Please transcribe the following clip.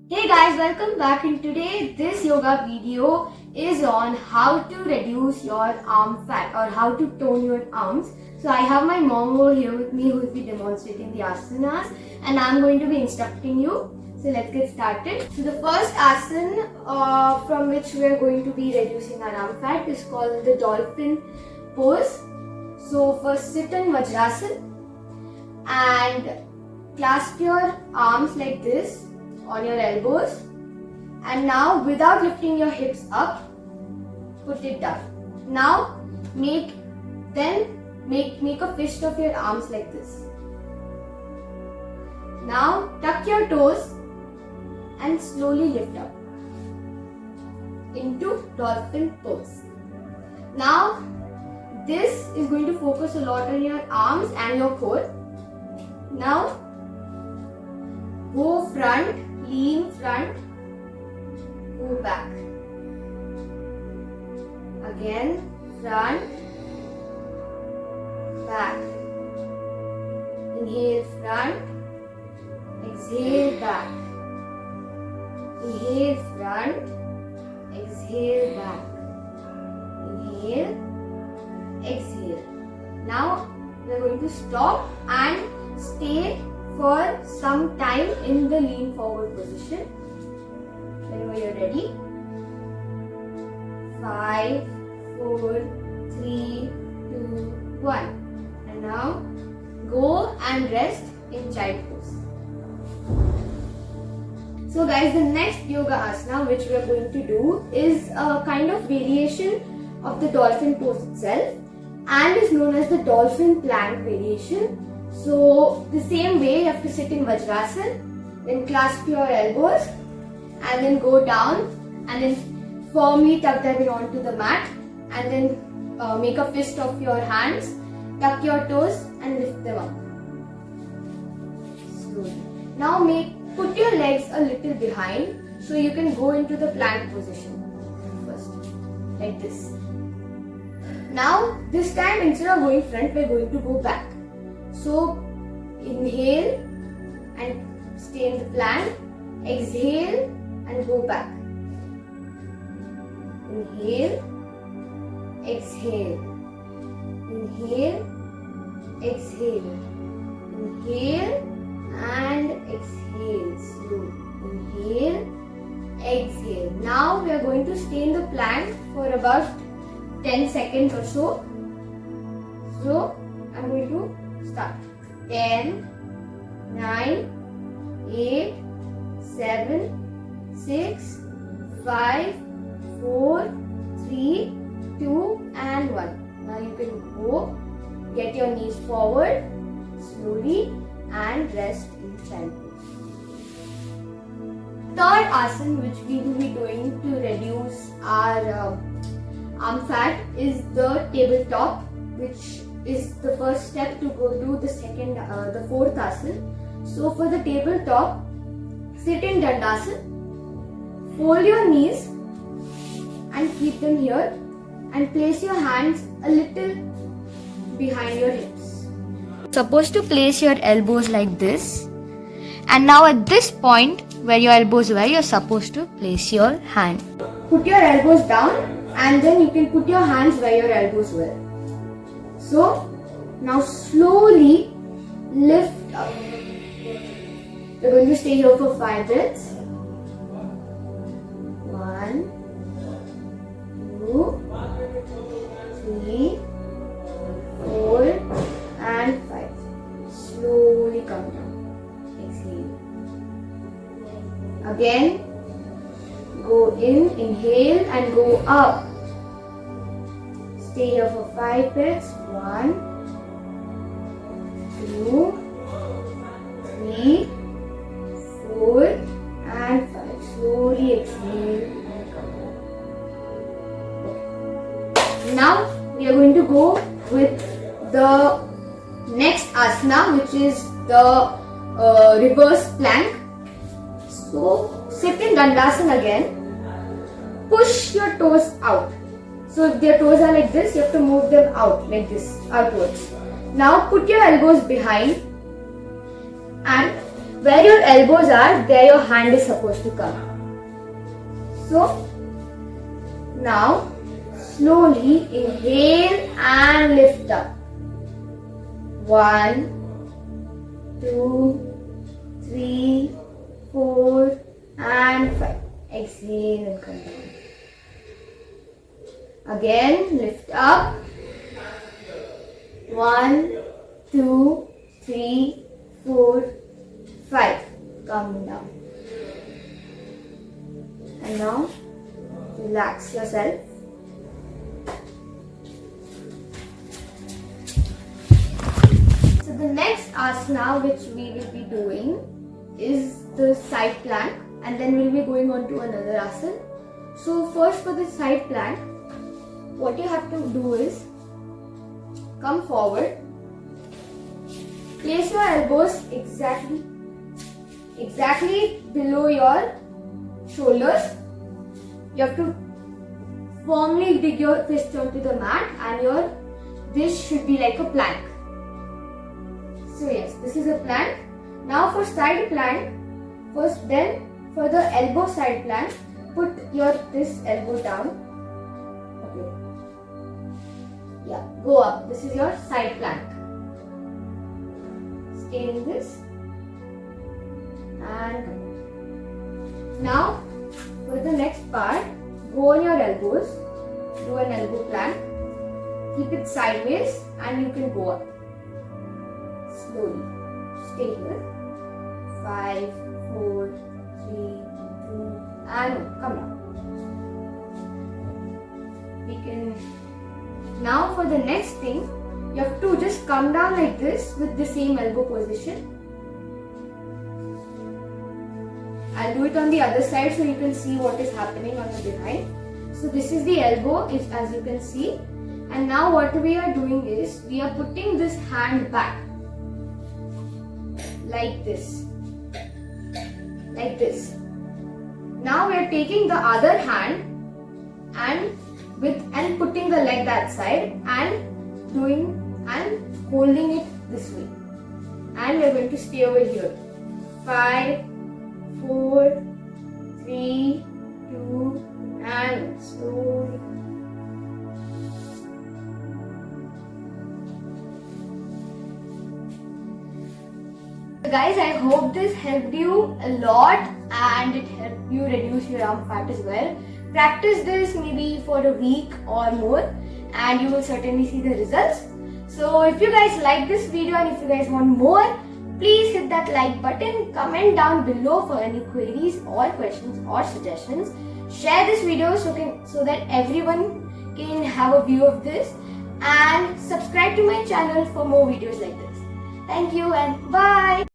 Hey guys, welcome back, and today this yoga video is on how to reduce your arm fat or how to tone your arms. So I have my mom over here with me who will be demonstrating the asanas, and I'm going to be instructing you. So let's get started. So the first asana from which we are going to be reducing our arm fat is called the dolphin pose. So first sit in Vajrasana and clasp your arms like this on your elbows, and now without lifting your hips up, put it down. Now make a fist of your arms like this. Now tuck your toes and slowly lift up into dolphin pose. Now this is going to focus a lot on your arms and your core. Now go front, lean front, go back. Again, front, back. Inhale front, exhale back. Inhale front, exhale back. Inhale, exhale. Now we are going to stop and stay for some time in the lean forward position. Whenever you're ready. 5, 4, 3, 2, 1. And now go and rest in child pose. So guys, the next yoga asana which we are going to do is a kind of variation of the dolphin pose itself and is known as the dolphin plank variation. So the same way you have to sit in Vajrasana, then clasp your elbows and then go down and then firmly tuck them in onto the mat and then make a fist of your hands, tuck your toes and lift them up. Slowly. Now put your legs a little behind so you can go into the plank position first, like this. Now this time instead of going front, we are going to go back. So inhale and stay in the plank, exhale and go back. Inhale, exhale, inhale, exhale, inhale and exhale, slowly. Inhale, exhale. Now we are going to stay in the plank for about 10 seconds or so. So I'm going to start. 10, 9, 8, 7, 6, 5, 4, 3, 2 and 1. Now you can go, get your knees forward slowly and rest in child pose. Third asana which we will be doing to reduce our arm fat is the tabletop, which is the first step to go to the fourth asana. So for the tabletop, sit in Dandasana, fold your knees and keep them here and place your hands a little behind your hips. Supposed to place your elbows like this, and now at this point where your elbows were, you're supposed to place your hand. Put your elbows down and then you can put your hands where your elbows were. So now slowly lift up. We're going to stay here for 5 breaths. 1, 2, 3, 4 and 5. Slowly come down. Exhale. Again, go in, inhale and go up. Stay here for 5 breaths. 1, 2, 3, 4 and 5. Slowly exhale and come down. Now we are going to go with the next asana, which is the reverse plank. So sit in Dandasana again. Push your toes out. So if their toes are like this, you have to move them out like this, outwards. Now put your elbows behind and where your elbows are, there your hand is supposed to come. So now slowly inhale and lift up. 1, 2, 3, 4 and 5. Exhale and come down. Again, lift up. 1, 2, 3, 4, 5. Come down. And now relax yourself. So the next asana which we will be doing is the side plank, and then we'll be going on to another asana. So first, for the side plank, what you have to do is come forward, place your elbows exactly below your shoulders. You have to firmly dig your fist onto the mat, and this should be like a plank. So yes, this is a plank. Now for side plank, first then for the elbow side plank, put this elbow down. Okay. Yeah, go up. This is your side plank. Stay in this. And now for the next part, go on your elbows, do an elbow plank, keep it sideways, and you can go up. Slowly. Stay here. 5, 4, 3, 2, and come down. We can. Now for the next thing, you have to just come down like this with the same elbow position. I'll do it on the other side so you can see what is happening on the behind. So this is the elbow, as you can see. And now what we are doing is, we are putting this hand back. Like this. Like this. Now we are taking the other hand and putting the leg that side and holding it this way. And we are going to stay over here. 5, 4, 3, 2, and slowly. Guys, I hope this helped you a lot and it helped you reduce your arm fat as well. Practice this maybe for a week or more and you will certainly see the results. So if you guys like this video and if you guys want more, please hit that like button, comment down below for any queries or questions or suggestions. Share this video so that everyone can have a view of this, and subscribe to my channel for more videos like this. Thank you and bye.